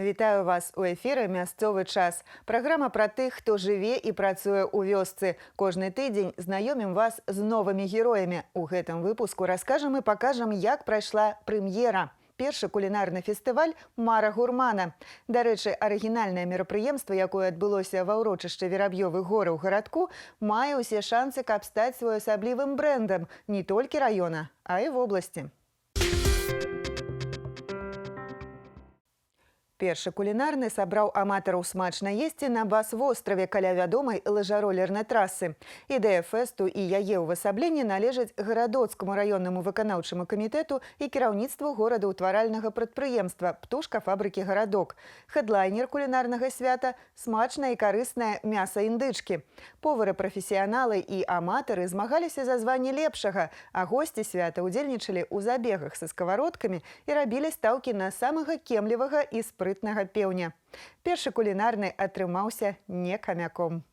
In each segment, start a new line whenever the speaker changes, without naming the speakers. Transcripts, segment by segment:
Вітаю вас у эфіры «Мясцовы час». Праграма пра тых, хто жыве і працуе ў вёсцы. Кожны тыдзень знаёмім вас з новымі героямі. У гэтым выпуску раскажам і пакажам, як прайшла прэм'ера. Першы кулінарны фестываль «Мара гурмана». Дарэчы, арыгінальнае мерапрыемства, якое адбылося ва ўрочышчы Вераб'ёвых гор у гарадку, мае ўсе шансы, каб стаць своеасаблівым брэндам не толькі раёна, а і вобласці. Першы кулінарны сабраў аматараў смачна есці на Бас-востраве каля вядомай лыжаролернай трасы. Ідэя фэсту і яе ўвасабленне належаць гарадоцкаму раённаму выканаўчаму камітэту і кіраўніцтву горадаўтваральнага прадпрыемства «Птушка фабрыкі гарадок». Хэдлайнер кулінарнага свята – смачнае і карыснае мяса індычкі. Повары-прафесіяналы і аматары змагаліся за званне лепшага, а госці свята ўдзельнічалі ў забегах са сковородкамі і рабілі стаўкі на самага кемлівага і спрытнага пеўня. Першы кулінарны атрымаўся не камяком.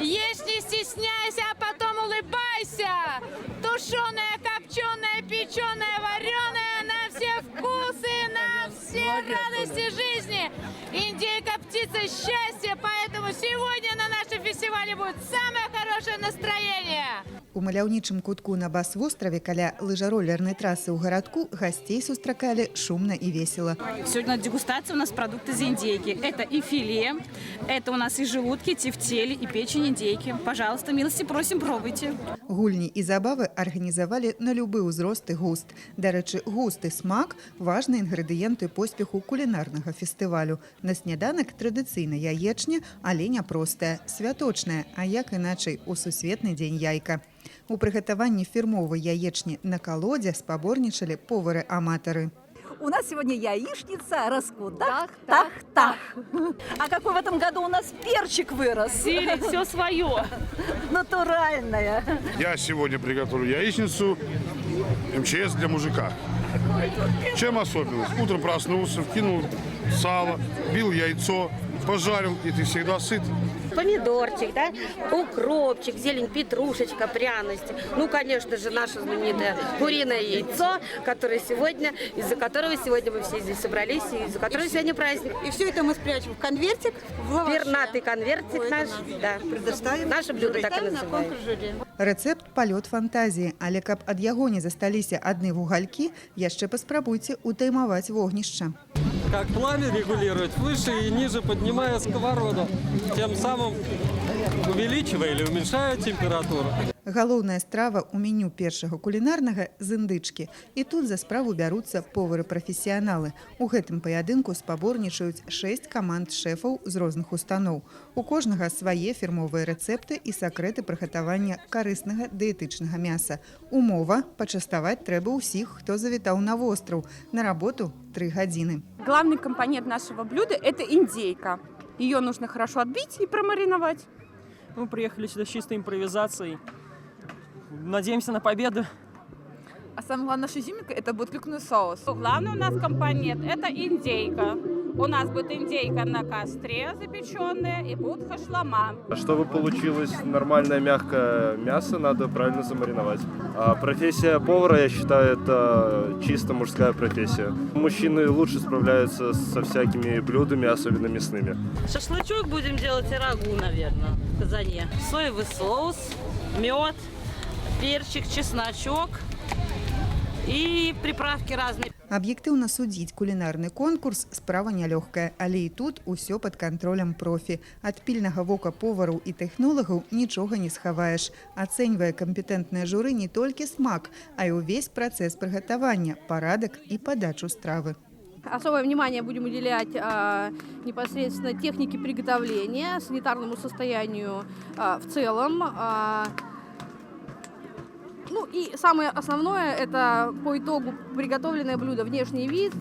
Ешь, не стесняйся, а потом улыбайся! Тушеная, копченая, печеная, вареная на все вкусы, на все радости жизни! Индейка – птица счастья, поэтому сегодня на нашем фестивале будет самое хорошее настроение!
У маляўнічым кутку на Бас-востраве каля лыжаролернай трасы ў гарадку гостей сустракалі шумна і весело.
Сегодня дегустация у нас продукты из индейки. Это и филе, это у нас и желудки, тефтели, и печень индейки. Пожалуйста, милости просим, пробуйте.
Гульні і забавы арганізавалі на любы ўзрост і густ. Дарэчы, густ і смак – важныя інгрэдыенты поспеху кулінарнага фестывалю. На сняданак традыцыйна яечня, але не простая, святочная, а як іначай у сусветны дзень яйка. У прыгатаванні фірмовай яечні на калодзе спаборнічалі повары-аматары.
У нас сегодня яичница раскудах-тах-тах. А какой в этом году у нас перчик вырос?
Сири, все свое.
Натуральная.
Я сегодня приготовлю яичницу МЧС для мужика. Чем особенность? Утром проснулся, вкинул сало, бил яйцо, пожарил, и ты всегда сыт.
Помидорчик, да, укропчик, зелень, петрушечка, пряности. Ну, конечно же, наше знаменитое куриное яйцо, из-за которого сегодня мы все здесь собрались, и из-за которого сегодня праздник.
И все это мы спрячем в конвертик, в лаваше.
Пернатый конвертик наш, да.
Предоставим.
Наше блюдо так и называем.
Рэцэпт – палёт фантазіі, але каб ад яго не засталіся адны вугалькі, яшчэ паспрабуйце утаймаваць вогнішча.
Как пламя регулировать выше и ниже, поднимая сковороду, тем самым увеличивая или уменьшая температуру.
Галоўная страва ў меню першага кулінарнага з індычкі. І тут за справу бяруцца повары-прафесіяналы. У гэтым паядынку спаборнічаюць 6 каманд шэфаў з розных устаноў. У кожнага свае фірмовыя рэцэпты і сакрэты прыгатавання карыснага дыетычнага мяса. Умова – пачаставаць трэба ўсіх, хто завітаў на востраў. На работу 3 гадзіны.
Главный компонент нашего блюда – это индейка. Ее нужно хорошо отбить и промариновать.
Мы приехали сюда с чистой импровизацией. Надеемся на победу.
А самое главное, наша изюминка – это будет клюквенный соус.
Главный у нас компонент – это индейка. У нас будет индейка на костре запеченная и будет хашлама.
Чтобы получилось нормальное мягкое мясо, надо правильно замариновать. А профессия повара, я считаю, это чисто мужская профессия. Мужчины лучше справляются со всякими блюдами, особенно мясными.
Шашлычок будем делать и рагу, наверное, в казане. Соевый соус, мед, перчик, чесночок и приправки разные.
Аб'ектыўна судзіць кулінарны конкурс – справа нялёгкая, але і тут усё пад кантролем профі. Ад пільнага вока повараў і тэхнолагаў нічога не схаваеш. Ацэньвае кампетэнтнае журы не толькі смак, а і ўвесь працэс прыгатавання, парадак і падачу стравы.
Особое внимание будем уделять непосредственно технике приготовления, санитарному состоянию в целом. Ну и самое основное – это по итогу приготовленное блюдо, внешний вид,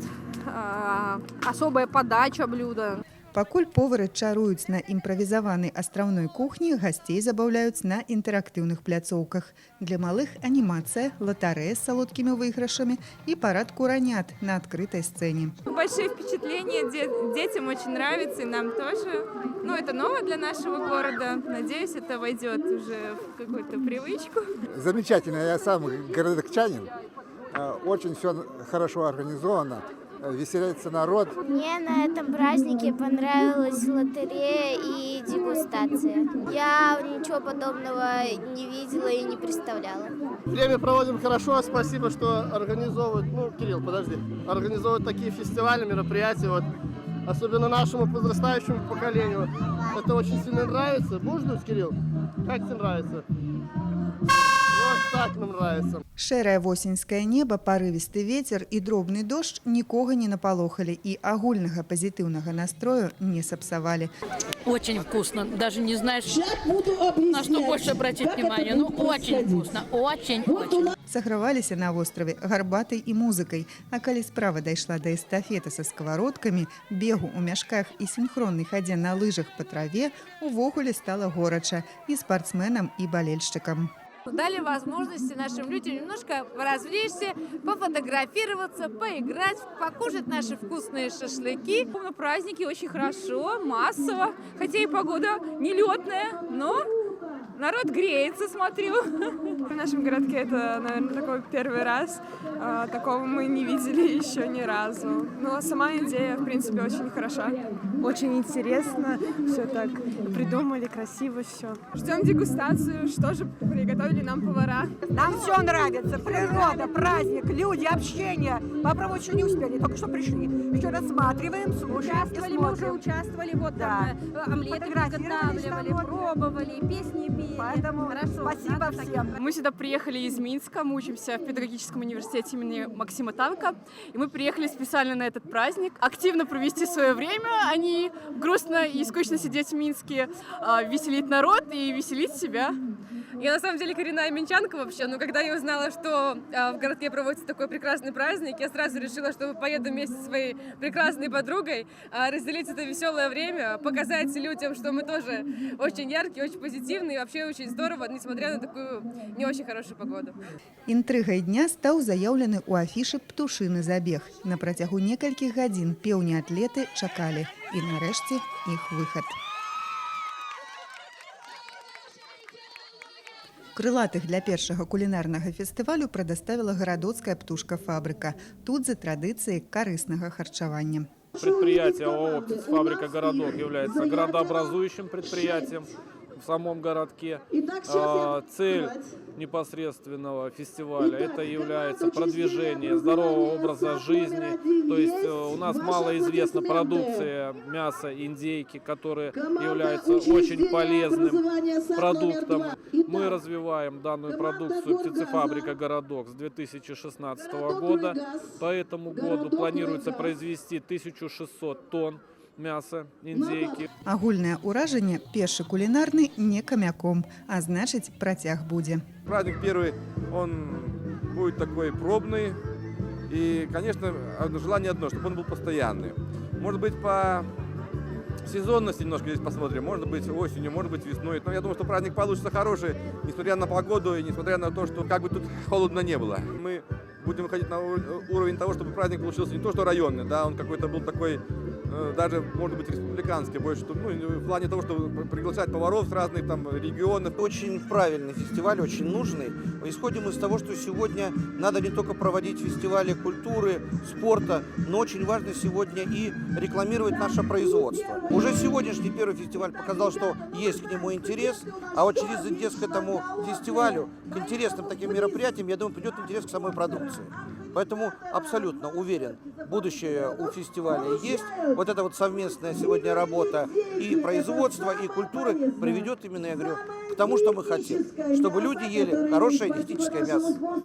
особая подача блюда.
Пакуль повары чаруюць на імправізаванай астраўной кухні, гасцей забаўляюць на інтэрактыўных пляцоўках. Для малых анімацыя, латарэя з салодкімі выйгрышамі і парад куранят на адкрытай сцэне.
Большие впечатления, детям очень нравится, и нам тоже. Ну, это ново для нашего города. Надеюсь, это войдет уже в какую-то привычку.
Замечательно, я сам городокчанин. Очень все хорошо организовано. веселится народ.
Мне на этом празднике понравилась лотерея и дегустация. Я ничего подобного не видела и не представляла.
Время проводим хорошо, спасибо, что организовывают, Кирилл, подожди, организовывают такие фестивали, мероприятия, особенно нашему подрастающему поколению. Это очень сильно нравится. Будешь дуть, Кирилл? Как тебе нравится? Вот так нам нравится.
Шэрае восеньскае неба, парывісты ветер і дробны дождж нікога не напалохалі і агульнага пазітыўнага настрою не сапсавалі.
Очень вкусно. Даже не знаешь, на что больше обратить внимание. Ну, очень вкусно. Очень.
Саграваліся на востраве гарбатай і музыкай. А калі справа дайшла да эстафеты са сковородкамі, бегу ў мяшках і сінхроннай хадзе на лыжах па траве, увогуле стала горача і спартсменам, і балельшчыкам.
Дали возможности нашим людям немножко развлечься, пофотографироваться, поиграть, покушать наши вкусные шашлыки.
На празднике очень хорошо, массово, хотя и погода нелетная, но народ греется, смотрю. В нашем городке это, наверное, такой первый раз. Такого мы не видели еще ни разу. Но сама идея, в принципе, очень хороша. Очень интересно, все так придумали, красиво все. Ждем дегустацию, что же приготовили нам повара.
Нам все нравится. Природа, праздник, люди, общение. Попробовать еще не успели, только что пришли. Еще рассматриваем, слушаем.
Мы уже участвовали, омлеты приготавливали, пробовали, песни пели.
Поэтому спасибо всем.
Мы сюда приехали из Минска, мы учимся в педагогическом университете имени Максима Танка. И мы приехали специально на этот праздник. Активно провести свое время, а не грустно и скучно сидеть в Минске, веселить народ и веселить себя.
Я на самом деле коренная минчанка вообще, но когда я узнала, что в городке проводится такой прекрасный праздник, я сразу решила, что поеду вместе со своей прекрасной подругой, разделить это веселое время, показать людям, что мы тоже очень яркие, очень позитивные, и вообще очень здорово, несмотря на такую не очень хорошую погоду.
Інтрыгай дня стаў заяўлены ў афішы птушыны забег. На працягу некалькіх гадзін пеўні-атлеты чакалі. І нарэшце іх выхад. Крылатых для першага кулінарнага фестывалю прадаставіла гарадоцкая птушка-фабрыка. Тут за традыцыяй карыснага харчавання.
Предприятие ООО «Птицефабрика Городок» является градообразующим предприятием в самом городке. Цель непосредственного фестиваля – это является продвижение здорового образа жизни. То есть у нас малоизвестна продукция мяса индейки, которая является очень полезным продуктом. Мы развиваем данную продукцию «Птицефабрика Городок» с 2016 года. По этому году планируется произвести 1600 тонн мяса индейки.
Агульнае ўражанне першы кулінарны не камяком, а значыць працяг будзе.
Праздник первый, он будет такой пробный. И, конечно, желание одно, чтобы он был постоянный. Может быть, по сезонности немножко здесь посмотрим. Может быть, осенью, может быть, весной. Но я думаю, что праздник получится хороший, несмотря на погоду и несмотря на то, что как бы тут холодно не было. Мы будем выходить на уровень того, чтобы праздник получился не то, что районный, да, он какой-то был такой, даже, может быть, республиканский, больше, в плане того, чтобы приглашать поваров с разных там регионов.
Очень правильный фестиваль, очень нужный. Исходим из того, что сегодня надо не только проводить фестивали культуры, спорта, но очень важно сегодня и рекламировать наше производство. Уже сегодняшний первый фестиваль показал, что есть к нему интерес, а вот через интерес к этому фестивалю, к интересным таким мероприятиям, я думаю, придет интерес к самой продукции. Поэтому абсолютно уверен, будущее у фестиваля есть. Вот эта вот совместная сегодня работа и производства, и культуры приведет именно, я говорю, к тому, что мы хотим. Чтобы люди ели хорошее диетическое мясо.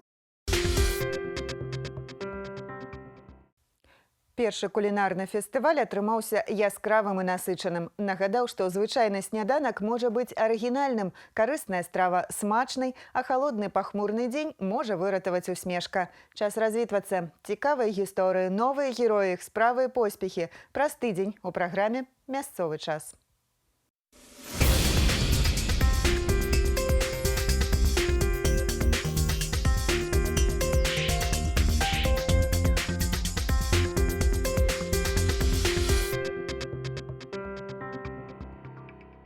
Першы кулінарны фестываль атрымаўся яскравым і насычаным. Нагадаў, што звычайны сняданак можа быць арыгінальным, карысная страва смачнай, а халодны пахмурны дзень можа выратаваць усмешка. Час развітвацца. Цікавыя гісторыі, новыя героі, іх справы і поспехі. Праз тыдзень у праграме «Мясцовы час».